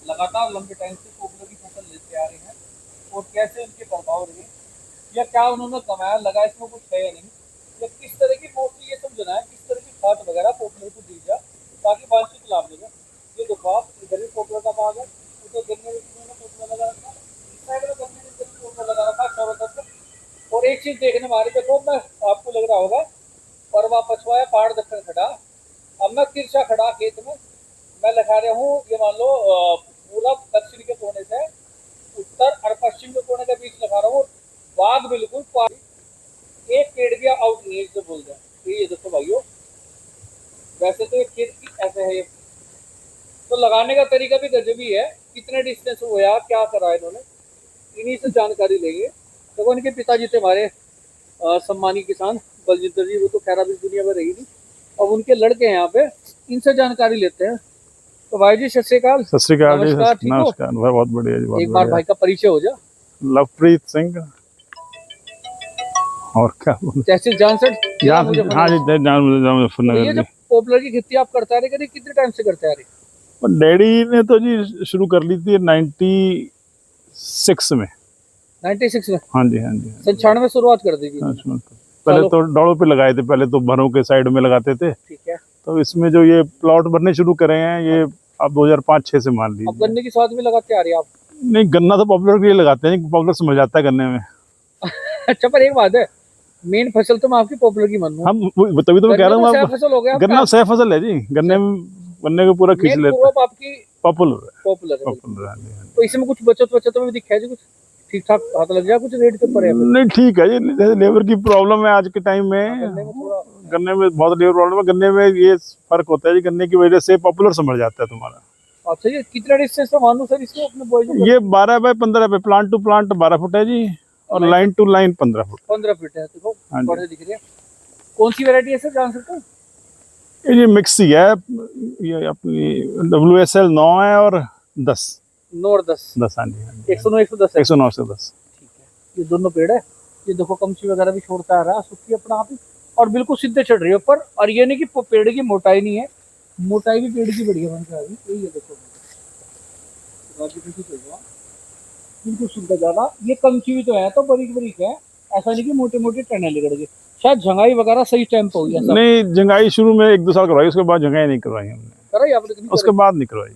लगातार लंबे टाइम से पॉपुलर की फसल लेते आ रहे हैं और कैसे उनके प्रभाव रहे या क्या उन्होंने कमाया लगा, इसमें कुछ है या नहीं, या किस तरह की मोस्टली ये समझना है किस तरह की खाद वगैरह पॉपुलर को दी जाए ताकि वांछित लाभ मिले। ये देखो आप, इधर भी पॉपुलर का बाग है, उधर गन्ने में किसी ने पॉपुलर लगा रखा, इस साइड में गन्ने में किसी ने पॉपुलर लगा रखा चारों तरफ। और एक चीज देखने में आ रही, देखो मैं आपको लग रहा होगा परवा पछुआ है पहाड़ दक्षिण खड़ा, अब मैं तिरछा खड़ा खेत में, मैं लगा रहा हूँ ये मान लो पूरब दक्षिण के कोने से उत्तर और पश्चिम के कोने के बीच लगा रहा हूँ, बाग बिल्कुल एक पेड़ भी आउट नहीं जो बोल जाए। ये देखो भाइयों, वैसे तो ये खेत की ऐसे है ये, तो लगाने का तरीका भी गजब ही है, कितने डिस्टेंस हुआ क्या करा इन्होंने, इन्हीं से जानकारी लेंगे। तो उनके पिताजी थे हमारे सम्मानी किसान बलजिंदर जी, वो तो खैर अभी दुनिया में रही नहीं, अब उनके लड़के हैं यहाँ पे, इनसे जानकारी लेते हैं। तो भाई जी सत श्री अकाल। सत श्री अकाल जी। नमस्कार, ठीक हो? नमस्कार भाई, बहुत बढ़िया जी, बहुत एक बार बढ़िया। भाई का परिचय हो जा। लवप्रीत सिंह। और क्या तहसील जानसठ जिला मुजफ्फरनगर। हाँ जी, मुजफ्फरनगर ये जी। जो पॉपुलर की खेती आप करते आ रहे हैं, कितने टाइम से करते आ रहे? डैडी ने तो जी शुरू कर ली थी 96 में। 96 में? हाँ जी, हाँ जी, 96 में शुरुआत कर दी थी। पहले तो डौड़ों पे लगाए थे, पहले तो भरों के साइड में लगाते थे। ठीक है। तो इसमें जो ये प्लॉट बनने शुरू करे हैं ये आप 2005-06 से मान लीजिए। अब गन्ने की स्वाद भी लगाते आ रही है आप? नहीं, गन्ना तो पॉपुलर के लिए लगाते हैं, पॉपुलर समझ आता है गन्ने में। अच्छा, पर एक बात है, मेन फसल तो मैं आपकी पॉपुलर की मानूं। हम तभी तो मैं कह रहा हूँ आपको फसल हो गया, गन्ना सह फसल है जी, गन्ने को पूरा खींच लेते हैं। आपकी पॉपुलर है। तो इसमें कुछ बचत में भी दिखा है जी, कुछ ठीक ठाक हाथ लग जाए कुछ रेट के ऊपर है? नहीं ठीक है जी, लेबर की प्रॉब्लम है आज के टाइम में, गन्ने में बहुत लेबर प्रॉब्लम है। गन्ने में ये फर्क होता है जी, गन्ने की वजह से पॉपुलर समझ जाता है तुम्हारा। अच्छा, ये कितना डिस्टेंस पे मानूं सर इसको अपने बॉयज? ये 12 बाय 15 पे, प्लांट टू प्लांट 12 फुट है जी, और line to line 15 foot. 15 feet है। देखो बड़े दिख रही है। कौन सी वैरायटी है सर, जान सकते हैं? ये मिक्स ही है, ये अपनी WSL 9 है और 10। 9 और 10? हाँ जी, 109 110 109 से 10। ठीक है। ये दोनों पेड़ है, ये देखो कमची वगैरह भी छोड़ता आ रहा है सुखी अपना आप ही, और बिल्कुल सीधे चढ़ रही है ऊपर। और ये नहीं कि पेड़ की मोटाई नहीं है, मोटाई भी पेड़ की बढ़िया बन के आ गई। यही है देखो, बिल्कुल सीधा ज्यादा। ये कमची भी तो है, तो बारीक बारीक है, ऐसा नहीं कि मोटे मोटे टने निकल गए। शायद झंगाई वगैरह सही टाइम पे हुई है? नहीं, झंगाई शुरू में 1-2 साल करवाई, उसके बाद झंगाई नहीं करवाई हमने। कराई आपने? उसके बाद नहीं करवाई।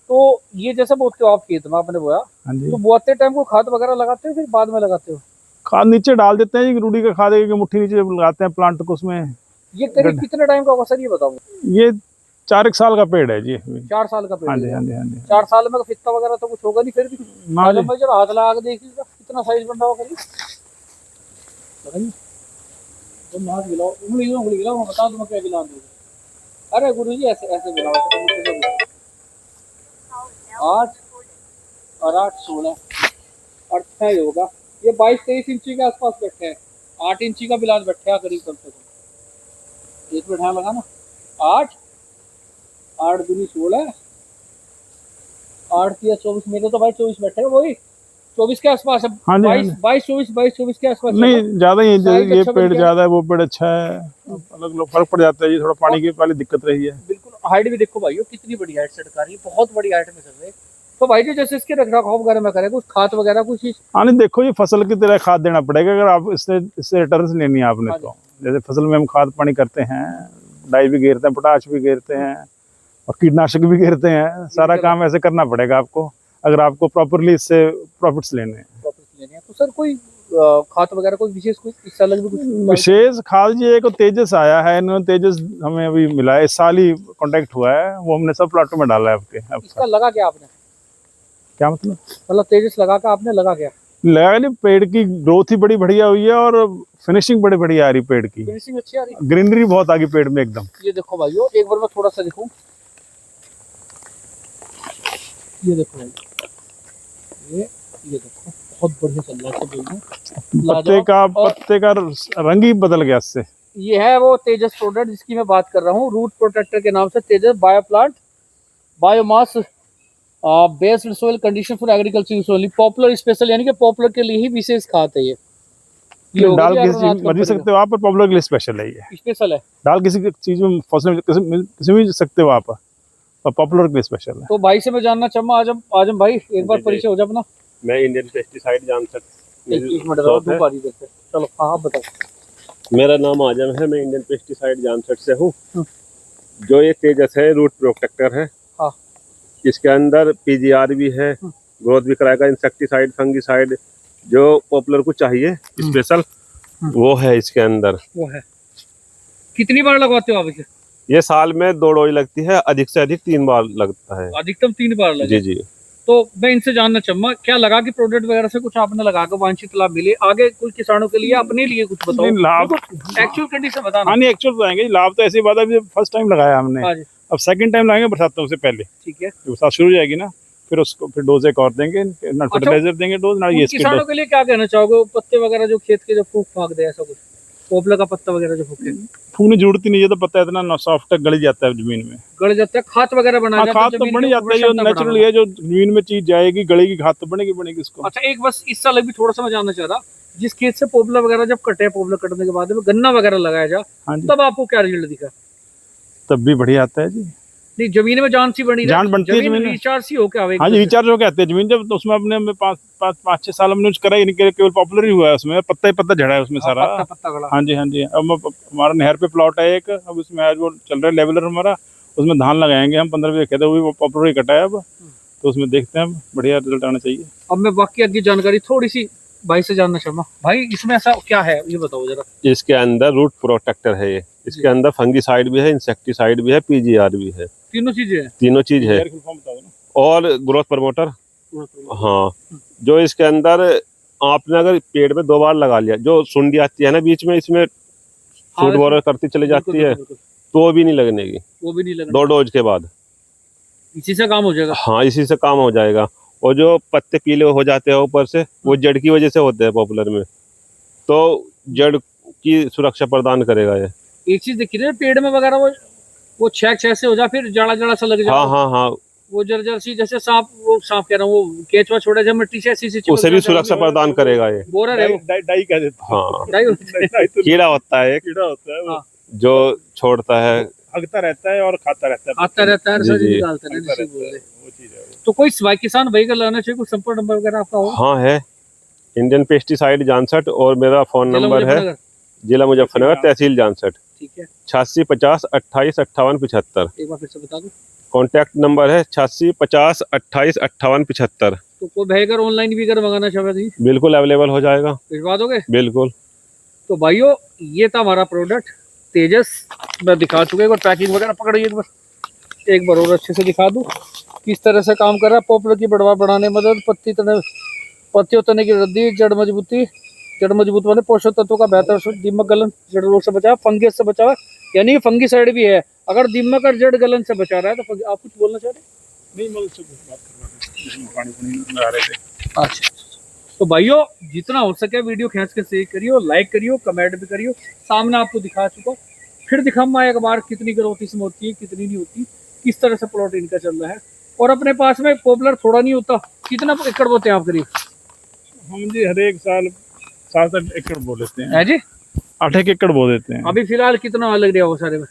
तो ये जैसे बोते हो आप खेत में आपने बोया, तो बोते टाइम को खाद वगैरह लगाते हो फिर बाद में लगाते हो? खाद नीचे डाल देते हैं, रूढ़ी का खाद एक मुट्ठी नीचे लगाते हैं प्लांट को उसमें। ये करीब कितने टाइम का होगा सर, ये बताओ? ये 4 साल का पेड़ है जी। 4 साल का पेड़? हाँ जी, हाँ जी, हाँ जी। 4 साल में फित्ता वगैरह तो कुछ होगा नहीं फिर भी? मैं जरा हाथ लगा के देखिए कितना साइज बन रहा होगा। तुम हाथ गिलाओ, उंगली गिलाओ, बता दो मैं क्या गिला दूँ। अरे गुरु जी ऐसे ऐसे गिलाओ। 8 और 8 16 28 होगा। ये 22-23 इंची के आसपास बैठे हैं, 8 इंची का बिलास बैठे हैं करीब, कम से कम। एक बैठा लगा ना, 8 8 दूनी 16, 8 या 24, मेरे तो भाई 24 बैठे हैं, वही 24 के आसपास है। 22-24 के आसपास। नहीं ज्यादा ही, ये पेड़ ज्यादा है, वो पेड़ अच्छा है, अलग अलग फर्क पड़ जाता है जी, थोड़ा पानी की पहले दिक्कत रही है। बिल्कुल। हाइट भी देखो भाइयों कितनी बड़ी हाइट से रखा रही है, बहुत बड़ी हाइट में चल रहे। तो भाई जी जैसे इसके रखरखाव वगैरह में करें कुछ खाद वगैरह कुछ चीज? हाँ नहीं, देखो ये फसल की तरह खाद देना पड़ेगा अगर आप इससे रिटर्न लेनी है आपने। तो जैसे फसल में हम खाद पानी करते हैं, डाई भी घेरते हैं, पोटाश भी घेरते हैं, और कीटनाशक भी घेरते हैं, सारा काम ऐसे करना पड़ेगा आपको अगर आपको प्रॉपरली इससे प्रॉफिट्स लेने हैं। तो सर कोई खाद वगैरह कोई विशेष कुछ इस साल भी कुछ विशेष खाद जी, एक तेजस आया है, इन्होंने तेजस हमें अभी मिला है, इस साल ही कांटेक्ट हुआ है, वो हमने सब प्लाटों में डाला है आपके। इसका लगा क्या आपने? क्या मतलब तेजस लगा का आपने लगा क्या? लगा नहीं, पेड़ की ग्रोथ ही बड़ी बढ़िया हुई है और फिनिशिंग बड़ी बढ़िया आ रही, पेड़ की फिनिशिंग अच्छी आ रही, ग्रीनरी बहुत आ गई पेड़ में एकदम। ये देखो भाइयों, एक बार मैं थोड़ा सा दिखाऊं, ये देखो भाई, ये देखो बहुत बढ़िया चल रहा है। पत्ते का रंग ही बदल गया इससे। ये है वो तेजस प्रोडक्ट जिसकी मैं बात कर रहा हूँ, रूट प्रोटेक्टर के नाम से Tejas bio plant biomass based soil condition for agriculture use only, popular special, यानी कि पॉपुलर के लिए ही विशेष खाद है ये डाल किसी मर्जी सकते हो आप, पर पॉपुलर के लिए स्पेशल है, ये स्पेशल है। डाल किसी चीज में फसल में किसी भी सकते हो आप, और पॉपुलर के लिए स्पेशल है। तो भाई से मैं जानना चाहूंगा, आजम भाई एक बार जी, परिचय हो जाए अपना। मैं इंडियन पेस्टिसाइड जानसठ एक मिनट दो बारी देते हैं। चलो हाँ आप बताओ। मेरा नाम आजम है, मैं इंडियन पेस्टिसाइड जानसठ से हूँ। जो ये तेजस है रूट प्रोटेक्टर है। हाँ। इसके अंदर पीजीआर भी है, ग्रोथ भी कराएगा, इंसेक्टिसाइड फंगिसाइड जो पॉपुलर को चाहिए स्पेशल वो है इसके अंदर। वो है। कितनी बार लगवाते हो आप इसे? ये साल में 2 डोज लगती है, अधिक से अधिक 3 बार लगता है। अधिकतम 3 बार लगे? जी जी। तो मैं इनसे जानना चाहूंगा, क्या लगा कि प्रोडक्ट वगैरह से कुछ आपने लगा कर वांछित लाभ मिले आगे कुछ किसानों के लिए, अपने लिए कुछ बताओ। लाभ एक्चुअल कंडीशन बताना। हाँ नहीं, एक्चुअल बताएंगे। लाभ तो ऐसी बात है, अभी फर्स्ट टाइम लगाया हमने, हाँ जी। अब सेकंड टाइम लगाएंगे बरसातों से पहले। ठीक है। बरसात शुरू हो जाएगी ना, फिर उसको फिर डोज एक और देंगे, ना फर्टिलाइजर देंगे डोज, ना ये इसके किसानों के लिए क्या कहना चाहोगे? पत्ते वगैरह जो खेत के जो फूक फाक दे, ऐसा कुछ पोपला का पत्ता वगैरह जो फूके? फूकने की जरूरत ही नहीं है, तो पता है इतना सॉफ्ट गल जाता है जमीन में। गड़ जाता है, खाद वगैरह बना जाता है। खाद तो बन जाता है, जो नेचुरल है, जो जमीन में चीज जाएगी गलेगी, खाद तो बनेगी इसको। अच्छा एक बस इस साल भी थोड़ा सा मैं जानना चाह रहा, जिस खेत से पोपला वगैरह जब कटे, पोपला कटने के बाद में गन्ना वगैरह लगाया जा, तब आपको क्या रिजल्ट दिखा? तब भी बढ़िया आता है जी। नहीं जमीन में जान सी बनी, जान बनती है जमीन में, रिचार्ज सी हो क्या? हाँ जी रिचार्ज हो के आते हैं जमीन जब। तो उसमें अपने 5-6 साल हमने करा ही नहीं, केवल पॉपुलर ही हुआ है उसमें, पत्ता ही पत्ता झड़ा है उसमें सारा। पत्ता गड़ा। हाँ जी हाँ जी। अब हमारा नहर पे प्लॉट है एक, अब उसमें आज वो चल रहा है लेवलर हमारा, उसमें धान लगाएंगे हम 15 बीघे खेत है, वो पॉपुलर ही कटा है अब, तो उसमें देखते हैं बढ़िया रिजल्ट आना चाहिए। अब मैं बाकी आगे जानकारी थोड़ी सी भाई से जानना चाहूंगा। भाई इसमें ऐसा क्या है ये बताओ जरा। इसके अंदर रूट प्रोटेक्टर है ये, इसके अंदर फंगिसाइड भी है, इंसेक्टिसाइड भी है, पीजीआर भी है, तीनों चीजें हैं? तीनों चीज है, और ग्रोथ प्रमोटर। हाँ, जो इसके अंदर आपने अगर पेड़ में 2 बार लगा लिया, जो सुंडी आती है ना बीच में, इसमें फूट बोरर करती चली जाती है, तो भी नहीं लगने की, वो भी नहीं लगने। 2 डोज के बाद इसी से काम हो जाएगा? हाँ, इसी से काम हो जाएगा। और जो पत्ते पीले हो जाते हैं ऊपर से, वो जड़ की वजह से होते हैं पॉपुलर में, तो जड़ की सुरक्षा प्रदान करेगा ये। एक चीज देखिए ना, पेड़ में वगैरह वो छेक से हो जाए, फिर जाड़ा सा लग जाए। हाँ हाँ हाँ, वो जर्जर सी, जैसे सांप कह रहा हूँ, वो केचुआ छोड़ा जब मिट्टी से ऐसी उसे भी सुरक्षा प्रदान करेगा ये। बोरर है वो, डाई कह देते हैं। हाँ, कीड़ा होता है एक, कीड़ा होता है वो, जो छोड़ता है, हगता रहता है और खाता रहता है, निकालता है वो चीज है। तो कोई भाई किसान भाई का लाना चाहिए, कुछ संपर्क नंबर वगैरह आपका हो? हाँ है, इंडियन पेस्टिसाइड जानसठ, और मेरा फोन नंबर है जिला मुजफ्फरनगर, तहसील जानसठ। ठीक है। 86 50 28 58 75। एक बार फिर से बता दो। कॉन्टैक्ट नंबर है 86 50 28 58 75। तो कोई भाई अगर ऑनलाइन भी अगर मंगाना चाहे तो बिल्कुल अवेलेबल हो जाएगा। भिजवा दोगे? बिल्कुल। तो भाइयों ये था हमारा प्रोडक्ट तेजस, मैं दिखा चुका है, पैकिंग वगैरह पकड़िए एक बार और अच्छे से दिखा दूं किस तरह से काम कर रहा है। पॉपुलर की बढ़ाने मदद, पत्तियों तने की वृद्धि, जड़ मजबूत वाले पोषक तत्वों का बेहतर, दीमक गलन जड़ रोग से बचाव, फंगस से बचाव, यानी फंगिसाइड भी है। अगर दीमक और जड़ गलन से बचा रहा है तो आप कुछ बोलना चाह रहे? नहीं, मैं उससे बात कर रहा था, पानी लगा रहे थे। अच्छा, तो भाइयों जितना हो सके वीडियो खींच के शेयर करियो, लाइक करियो, कमेंट भी करियो। सामने आपको दिखा चुका, फिर दिखाऊंगा एक बार कितनी ग्रोथ इसमें होती है, कितनी नहीं होती, किस तरह से प्लॉट इनका चल रहा है। और अपने पास में पॉपुलर थोड़ा नहीं होता। कितना एकड़ बोते हैं आप करीब? हम जी हर एक साल 7-8 एकड़ बो लेते हैं। है जी, 8 एकड़ बो देते हैं। अभी फिलहाल कितना लग रहा है वो सारे में?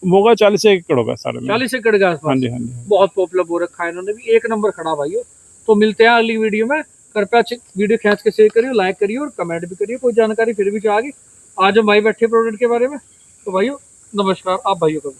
होगा 40 एकड़ होगा सारे में। 40 एकड़ के आसपास। हाँ जी हाँ जी। बहुत पॉपुलर बो रखा है इन्होंने भी, एक नंबर खड़ा भाइयों। तो मिलते हैं अगली वीडियो में। कृपया वीडियो खींच के शेयर करिए, लाइक करिए और कमेंट भी करिए। कोई जानकारी फिर भी चाहिए आज हम भाई बैठे प्रोडक्ट के बारे में। तो भाइयों नमस्कार, आप भाइयों को भी।